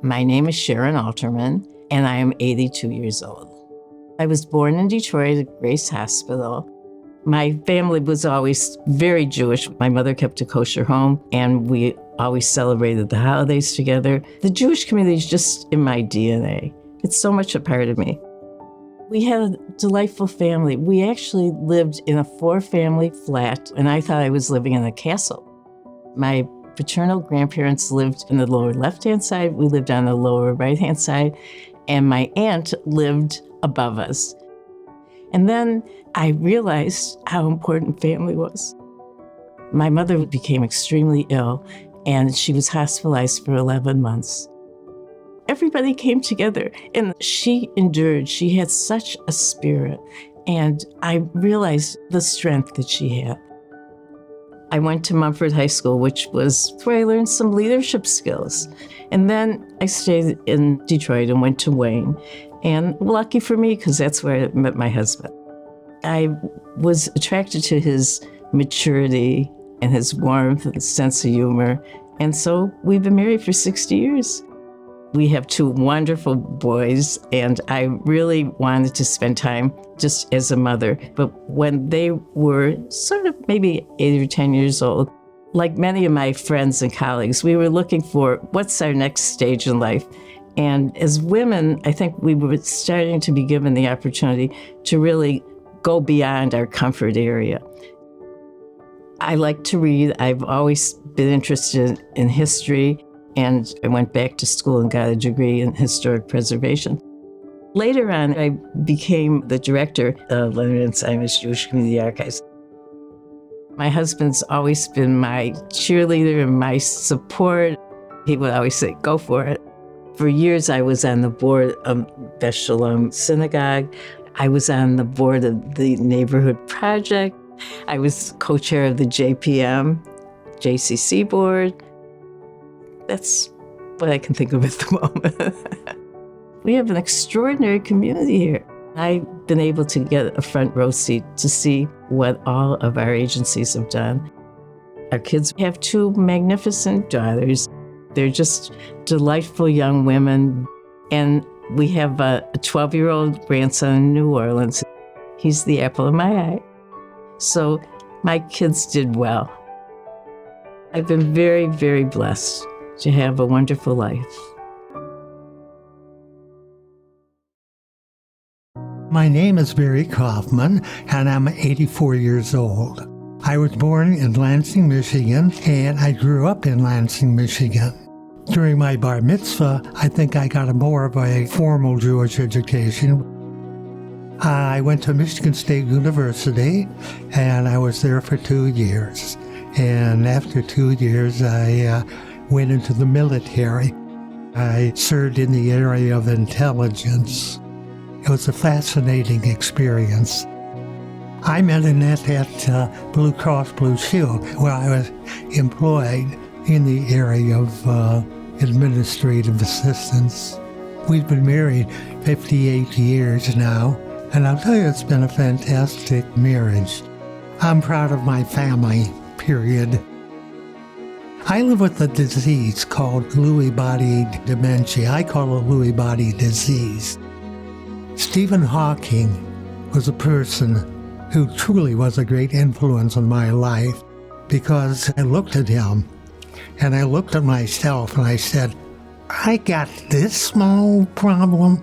My name is Sharon Alterman, and I am 82 years old. I was born in Detroit at Grace Hospital. My family was always very Jewish. My mother kept a kosher home, and we always celebrated the holidays together. The Jewish community is just in my DNA. It's so much a part of me. We had a delightful family. We actually lived in a 4-family flat, and I thought I was living in a castle. My paternal grandparents lived in the lower left-hand side. We lived on the lower right-hand side, and my aunt lived above us. And then I realized how important family was. My mother became extremely ill, and she was hospitalized for 11 months. Everybody came together, and she endured. She had such a spirit, and I realized the strength that she had. I went to Mumford High School, which was where I learned some leadership skills. And then I stayed in Detroit and went to Wayne. And lucky for me, because that's where I met my husband. I was attracted to his maturity and his warmth and sense of humor. And so we've been married for 60 years. We have 2 wonderful boys, and I really wanted to spend time just as a mother. But when they were sort of maybe 8 or 10 years old, like many of my friends and colleagues, we were looking for what's our next stage in life. And as women, I think we were starting to be given the opportunity to really go beyond our comfort area. I like to read. I've always been interested in history. And I went back to school and got a degree in historic preservation. Later on, I became the director of Leonard and Simon's Jewish Community Archives. My husband's always been my cheerleader and my support. He would always say, go for it. For years, I was on the board of Beth Shalom Synagogue. I was on the board of the Neighborhood Project. I was co-chair of the JPM, JCC board. That's what I can think of at the moment. We have an extraordinary community here. I've been able to get a front row seat to see what all of our agencies have done. Our kids have 2 magnificent daughters. They're just delightful young women. And we have a 12-year-old grandson in New Orleans. He's the apple of my eye. So my kids did well. I've been very, very blessed to have a wonderful life. My name is Barry Kaufman, and I'm 84 years old. I was born in Lansing, Michigan, and I grew up in Lansing, Michigan. During my bar mitzvah, I think I got more of a formal Jewish education. I went to Michigan State University, and I was there for 2 years. And after 2 years, I went into the military. I served in the area of intelligence. It was a fascinating experience. I met Annette at Blue Cross Blue Shield, where I was employed in the area of administrative assistance. We've been married 58 years now, and I'll tell you, it's been a fantastic marriage. I'm proud of my family, period. I live with a disease called Lewy body dementia. I call it Lewy body disease. Stephen Hawking was a person who truly was a great influence on my life, because I looked at him and I looked at myself and I said, I got this small problem.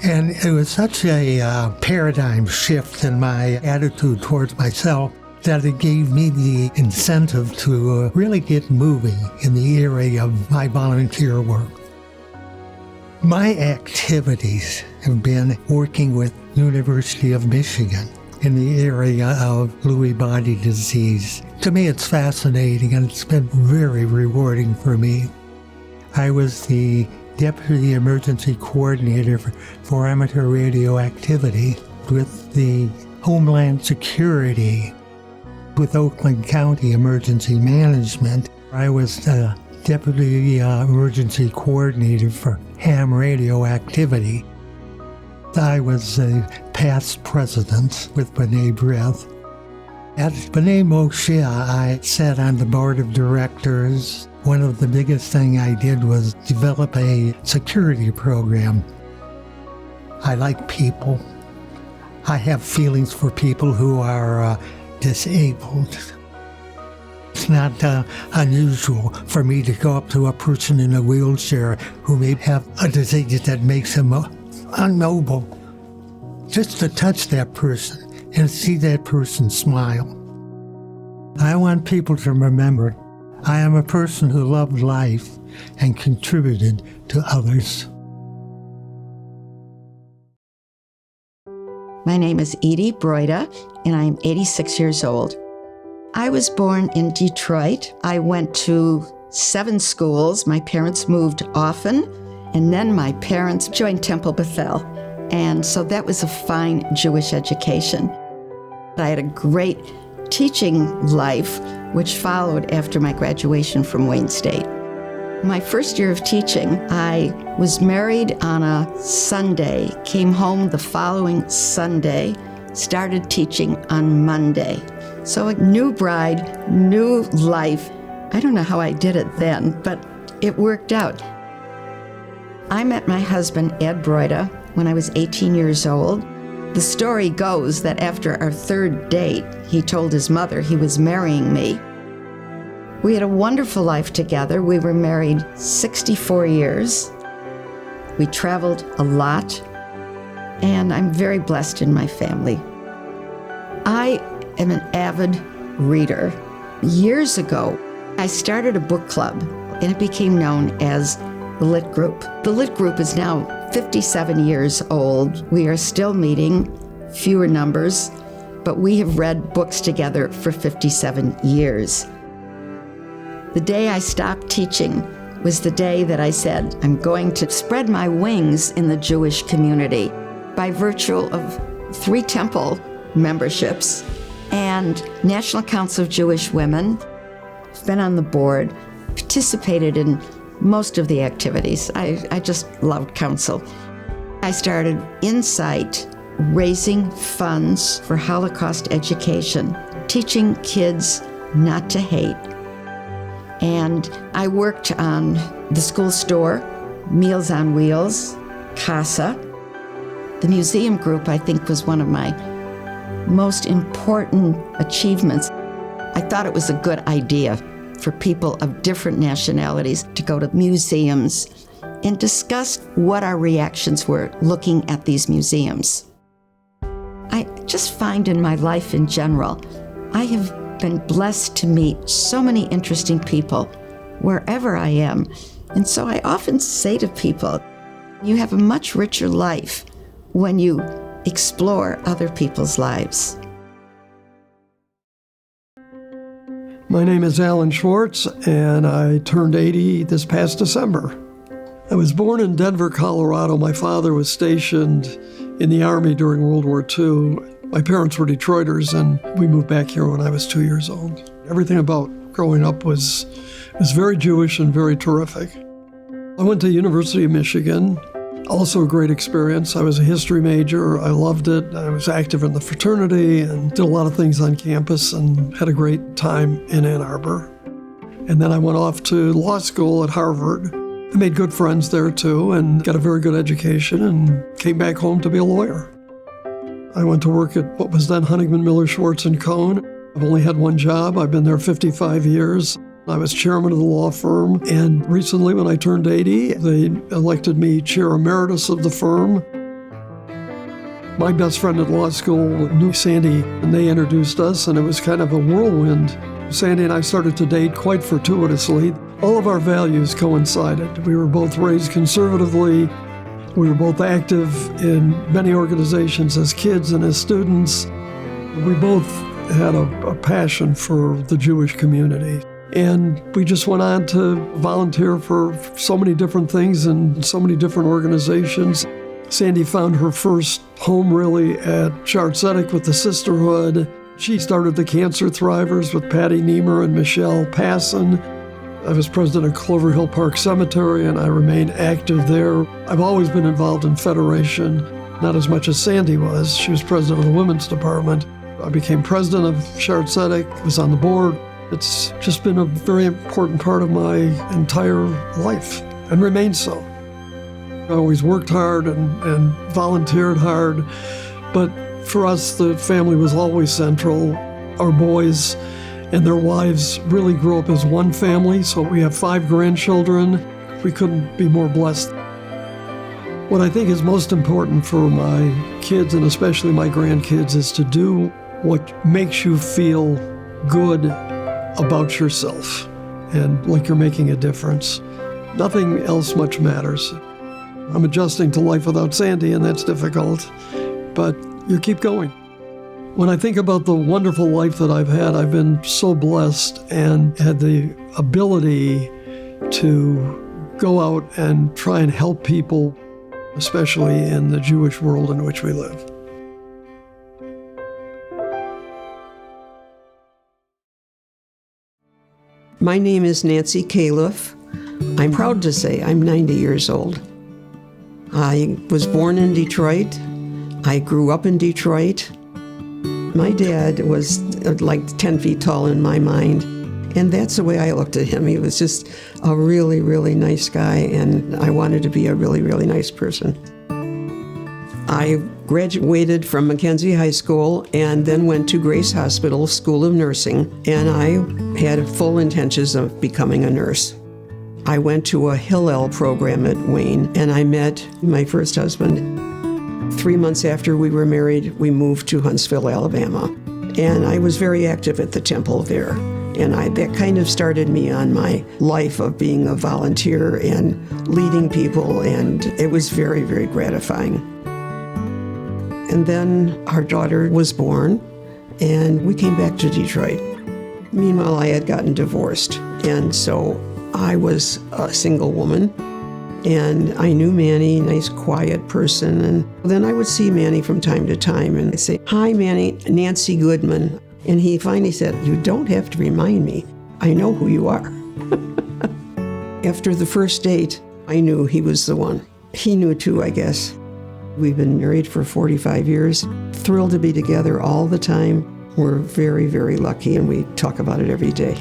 And it was such a paradigm shift in my attitude towards myself that it gave me the incentive to really get moving in the area of my volunteer work. My activities have been working with University of Michigan in the area of Lewy body disease. To me, it's fascinating, and it's been very rewarding for me. I was the Deputy Emergency Coordinator for Amateur Radioactivity with the Homeland Security with Oakland County Emergency Management. I was the Deputy Emergency Coordinator for ham radioactivity. I was a past president with B'nai B'rith. At B'nai Moshe, I sat on the board of directors. One of the biggest things I did was develop a security program. I like people. I have feelings for people who are disabled. It's not unusual for me to go up to a person in a wheelchair who may have a disease that makes him unknowable. Just to touch that person and see that person smile. I want people to remember I am a person who loved life and contributed to others. My name is Edith Broida, and I'm 86 years old. I was born in Detroit. I went to 7 schools. My parents moved often, and then my parents joined Temple Bethel. And so that was a fine Jewish education. I had a great teaching life, which followed after my graduation from Wayne State. My first year of teaching, I was married on a Sunday, came home the following Sunday, started teaching on Monday. So a new bride, new life. I don't know how I did it then, but it worked out. I met my husband, Ed Broida, when I was 18 years old. The story goes that after our 3rd date, he told his mother he was marrying me. We had a wonderful life together. We were married 64 years. We traveled a lot, and I'm very blessed in my family. I am an avid reader. Years ago, I started a book club, and it became known as the Lit Group. The Lit Group is now 57 years old. We are still meeting, fewer numbers, but we have read books together for 57 years. The day I stopped teaching was the day that I said, I'm going to spread my wings in the Jewish community by virtue of 3 temple memberships and National Council of Jewish Women. I've been on the board, participated in most of the activities. I just loved council. I started Insight, raising funds for Holocaust education, teaching kids not to hate. And I worked on the school store, Meals on Wheels, CASA. The museum group, I think, was one of my most important achievements. I thought it was a good idea for people of different nationalities to go to museums and discuss what our reactions were looking at these museums. I just find in my life in general, I have been blessed to meet so many interesting people wherever I am. And so I often say to people, you have a much richer life when you explore other people's lives. My name is Alan Schwartz, and I turned 80 this past December. I was born in Denver, Colorado. My father was stationed in the Army during World War II. My parents were Detroiters, and we moved back here when I was 2 years old. Everything about growing up was very Jewish and very terrific. I went to University of Michigan, also a great experience. I was a history major. I loved it. I was active in the fraternity and did a lot of things on campus and had a great time in Ann Arbor. And then I went off to law school at Harvard. I made good friends there too and got a very good education and came back home to be a lawyer. I went to work at what was then Honigman, Miller, Schwartz & Cohn. I've only had one job. I've been there 55 years. I was chairman of the law firm, and recently when I turned 80, they elected me chair emeritus of the firm. My best friend at law school knew Sandy, and they introduced us, and it was kind of a whirlwind. Sandy and I started to date quite fortuitously. All of our values coincided. We were both raised conservatively. We were both active in many organizations as kids and as students. We both had a passion for the Jewish community. And we just went on to volunteer for so many different things and so many different organizations. Sandy found her first home really at Schwartz with the Sisterhood. She started the Cancer Thrivers with Patty Niemer and Michelle Passon. I was president of Clover Hill Park Cemetery, and I remained active there. I've always been involved in Federation, not as much as Sandy was. She was president of the Women's Department. I became president of Schwartz, was on the board. It's just been a very important part of my entire life and remains so. I always worked hard and volunteered hard, but for us, the family was always central. Our boys and their wives really grew up as one family, so we have 5 grandchildren. We couldn't be more blessed. What I think is most important for my kids, and especially my grandkids, is to do what makes you feel good about yourself and like you're making a difference. Nothing else much matters. I'm adjusting to life without Sandy, and that's difficult, but you keep going. When I think about the wonderful life that I've had, I've been so blessed and had the ability to go out and try and help people, especially in the Jewish world in which we live. My name is Nancy Kalef. I'm proud to say I'm 90 years old. I was born in Detroit. I grew up in Detroit. My dad was like 10 feet tall in my mind, and that's the way I looked at him. He was just a really, really nice guy, and I wanted to be a really, really nice person. I graduated from Mackenzie High School and then went to Grace Hospital School of Nursing, and I had full intentions of becoming a nurse. I went to a Hillel program at Wayne, and I met my first husband. 3 months after we were married, we moved to Huntsville, Alabama, and I was very active at the temple there. And that kind of started me on my life of being a volunteer and leading people, and it was very, very gratifying. And then our daughter was born, and we came back to Detroit. Meanwhile, I had gotten divorced, and so I was a single woman, and I knew Manny, nice, quiet person, and then I would see Manny from time to time, and I'd say, "Hi, Manny, Nancy Goodman." And he finally said, "You don't have to remind me. I know who you are." After the first date, I knew he was the one. He knew too, I guess. We've been married for 45 years, thrilled to be together all the time. We're very, very lucky, and we talk about it every day.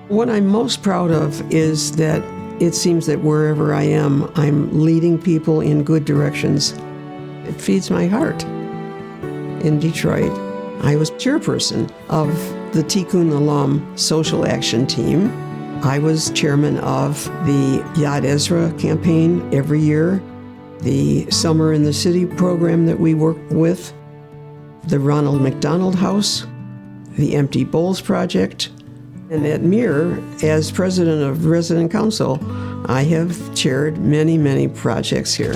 What I'm most proud of is that it seems that wherever I am, I'm leading people in good directions. It feeds my heart. In Detroit, I was chairperson of the Tikkun Olam Social Action Team. I was chairman of the Yad Ezra campaign every year, the Summer in the City program that we work with, the Ronald McDonald House, the Empty Bowls Project, and at Mir, as president of Resident Council, I have chaired many, many projects here,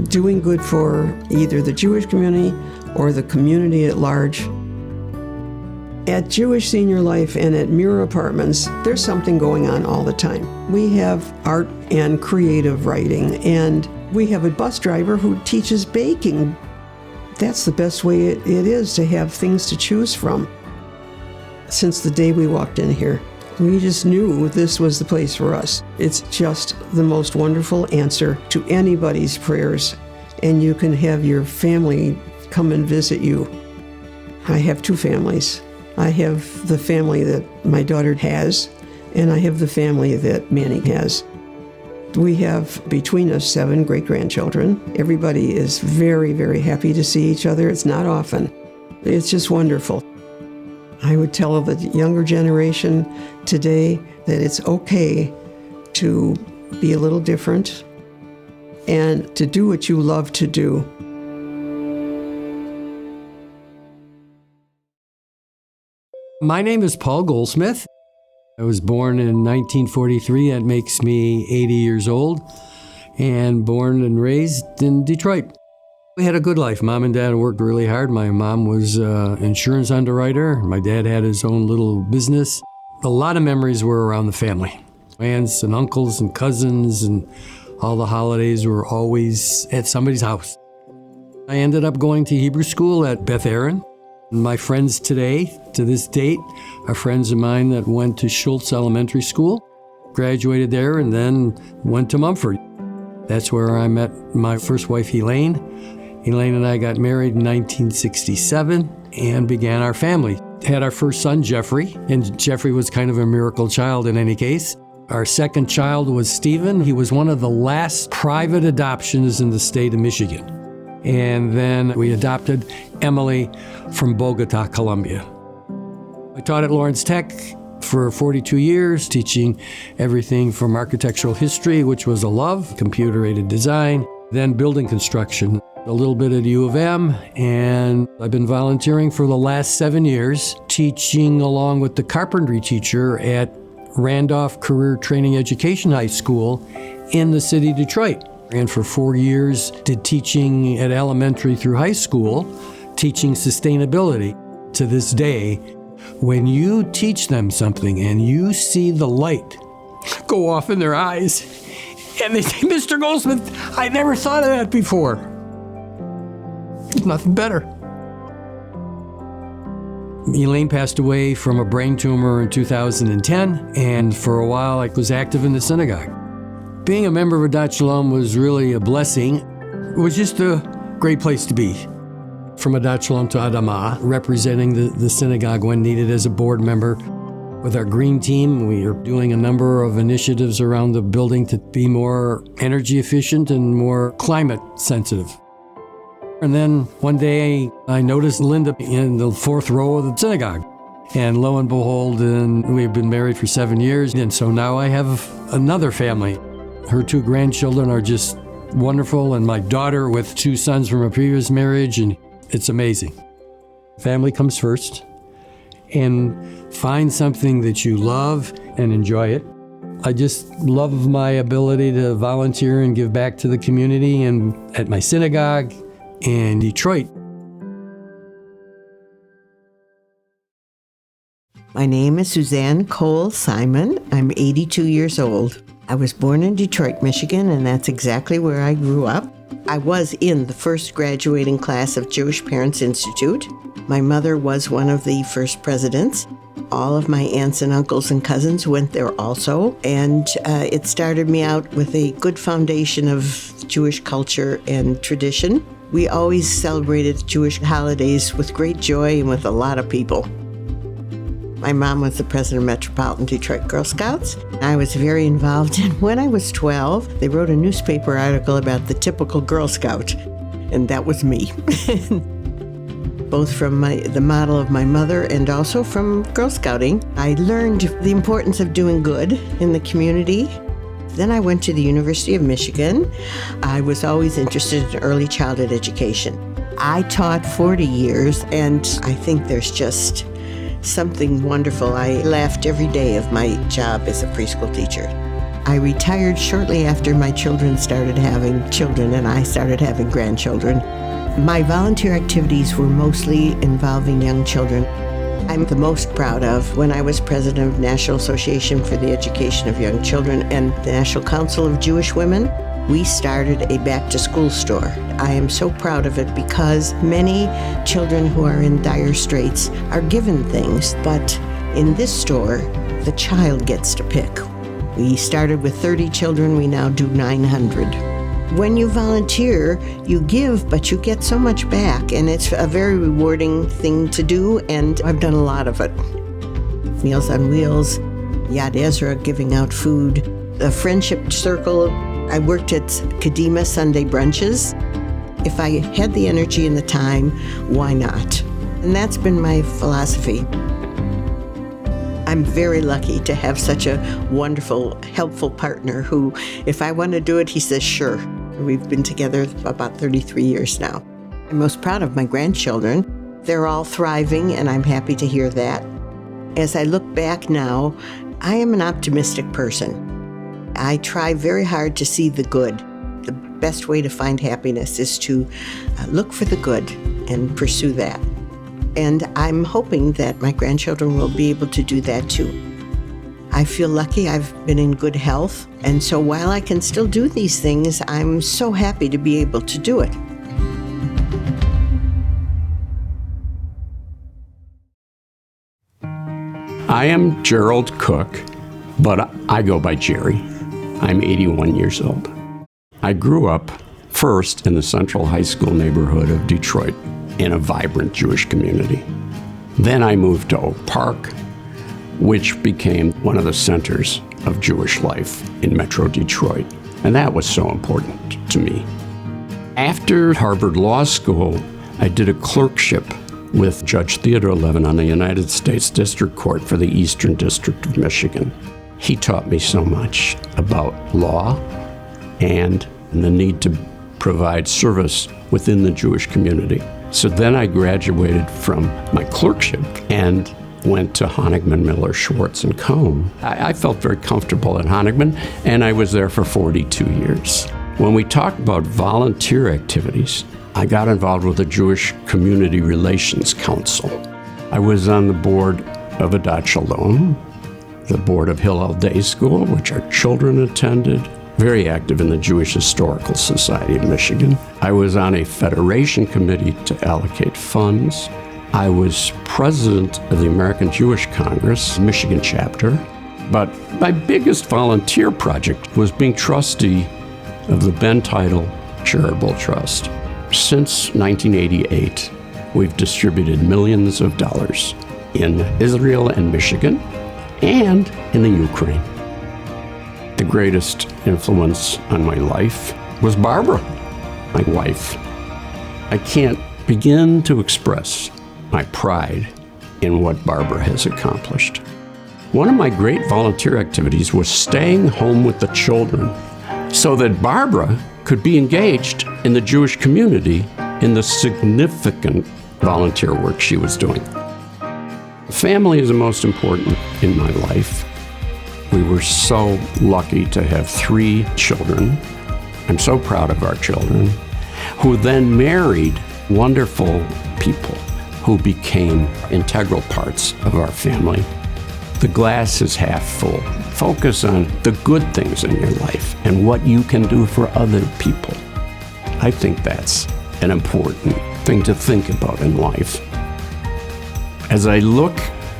doing good for either the Jewish community or the community at large. At Jewish Senior Life and at Mir Apartments, there's something going on all the time. We have art and creative writing, and we have a bus driver who teaches baking. That's the best way it is to have things to choose from. Since the day we walked in here, we just knew this was the place for us. It's just the most wonderful answer to anybody's prayers, and you can have your family come and visit you. I have 2 families. I have the family that my daughter has, and I have the family that Manny has. We have between us 7 great-grandchildren. Everybody is very, very happy to see each other. It's not often. It's just wonderful. I would tell the younger generation today that it's okay to be a little different and to do what you love to do. My name is Paul Goldsmith. I was born in 1943. That makes me 80 years old, and born and raised in Detroit. We had a good life. Mom and Dad worked really hard. My mom was an insurance underwriter. My dad had his own little business. A lot of memories were around the family. Aunts and uncles and cousins, and all the holidays were always at somebody's house. I ended up going to Hebrew school at Beth Aaron. My friends today, to this date, are friends of mine that went to Schwartz Elementary School, graduated there, and then went to Mumford. That's where I met my first wife, Elaine. Elaine and I got married in 1967, and began our family. Had our first son, Jeffrey, and Jeffrey was kind of a miracle child in any case. Our second child was Stephen. He was one of the last private adoptions in the state of Michigan. And then we adopted Emily from Bogota, Colombia. I taught at Lawrence Tech for 42 years, teaching everything from architectural history, which was a love, computer-aided design, then building construction, a little bit at U of M, and I've been volunteering for the last 7 years, teaching along with the carpentry teacher at Randolph Career Training Education High School in the city of Detroit. And for 4 years, did teaching at elementary through high school, teaching sustainability. To this day, when you teach them something and you see the light go off in their eyes, and they say, Mr. Goldsmith, I never thought of that before. There's nothing better. Elaine passed away from a brain tumor in 2010, and for a while I was active in the synagogue. Being a member of Adat Shalom was really a blessing. It was just a great place to be. From Adat Shalom to Adama, representing the synagogue when needed as a board member. With our green team, we are doing a number of initiatives around the building to be more energy efficient and more climate sensitive. And then one day I noticed Linda in the fourth row of the synagogue. And lo and behold, we've been married for 7 years. And so now I have another family. Her 2 grandchildren are just wonderful. And my daughter with 2 sons from a previous marriage. And it's amazing. Family comes first. And find something that you love and enjoy it. I just love my ability to volunteer and give back to the community and at my synagogue in Detroit. My name is Suzanne Simon. I'm 82 years old. I was born in Detroit, Michigan, and that's exactly where I grew up. I was in the first graduating class of Jewish Parents Institute. My mother was one of the first presidents. All of my aunts and uncles and cousins went there also, and it started me out with a good foundation of Jewish culture and tradition. We always celebrated Jewish holidays with great joy and with a lot of people. My mom was the president of Metropolitan Detroit Girl Scouts. I was very involved, and when I was 12, they wrote a newspaper article about the typical Girl Scout, and that was me. Both from the model of my mother and also from Girl Scouting, I learned the importance of doing good in the community. Then I went to the University of Michigan. I was always interested in early childhood education. I taught 40 years, and I think there's just something wonderful. I laughed every day of my job as a preschool teacher. I retired shortly after my children started having children and I started having grandchildren. My volunteer activities were mostly involving young children. I'm the most proud of when I was president of National Association for the Education of Young Children and the National Council of Jewish Women. We started a back-to-school store. I am so proud of it because many children who are in dire straits are given things, but in this store, the child gets to pick. We started with 30 children, we now do 900. When you volunteer, you give, but you get so much back, and it's a very rewarding thing to do, and I've done a lot of it. Meals on Wheels, Yad Ezra giving out food, the Friendship Circle. I worked at Kadima Sunday brunches. If I had the energy and the time, why not? And that's been my philosophy. I'm very lucky to have such a wonderful, helpful partner who, if I want to do it, he says, sure. We've been together about 33 years now. I'm most proud of my grandchildren. They're all thriving, and I'm happy to hear that. As I look back now, I am an optimistic person. I try very hard to see the good. The best way to find happiness is to look for the good and pursue that. And I'm hoping that my grandchildren will be able to do that too. I feel lucky I've been in good health, and so while I can still do these things, I'm so happy to be able to do it. I am Gerald Cook, but I go by Jerry. I'm 81 years old. I grew up first in the Central High School neighborhood of Detroit. in a vibrant Jewish community. Then I moved to Oak Park, which became one of the centers of Jewish life in Metro Detroit. And that was so important to me. After Harvard Law School, I did a clerkship with Judge Theodore Levin on the United States District Court for the Eastern District of Michigan. He taught me so much about law and the need to provide service within the Jewish community. So then I graduated from my clerkship and went to Honigman, Miller, Schwartz, and Cohn. I felt very comfortable at Honigman, and I was there for 42 years. When we talk about volunteer activities, I got involved with the Jewish Community Relations Council. I was on the board of Adat Shalom, the board of Hillel Day School, which our children attended, very active in the Jewish Historical Society of Michigan. I was on a federation committee to allocate funds. I was president of the American Jewish Congress, Michigan chapter. But my biggest volunteer project was being trustee of the Ben Title Charitable Trust. Since 1988, we've distributed millions of dollars in Israel and Michigan and in the Ukraine. The greatest influence on my life was Barbara, my wife. I can't begin to express my pride in what Barbara has accomplished. One of my great volunteer activities was staying home with the children so that Barbara could be engaged in the Jewish community in the significant volunteer work she was doing. Family is the most important in my life. We were so lucky to have 3 children. I'm so proud of our children, who then married wonderful people who became integral parts of our family. The glass is half full. Focus on the good things in your life and what you can do for other people. I think that's an important thing to think about in life. As I look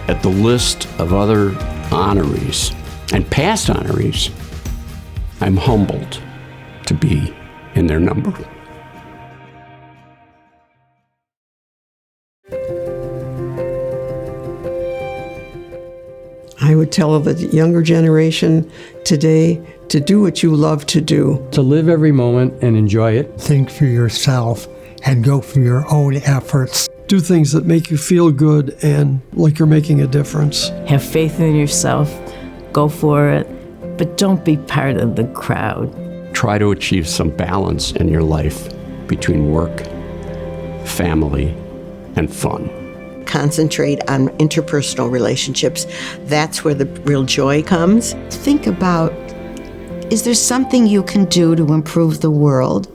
at the list of other honorees and past honorees, I'm humbled to be in their number. I would tell the younger generation today to do what you love to do. To live every moment and enjoy it. Think for yourself and go for your own efforts. Do things that make you feel good and like you're making a difference. Have faith in yourself, go for it, but don't be part of the crowd. Try to achieve some balance in your life between work, family, and fun. Concentrate on interpersonal relationships. That's where the real joy comes. Think about, is there something you can do to improve the world?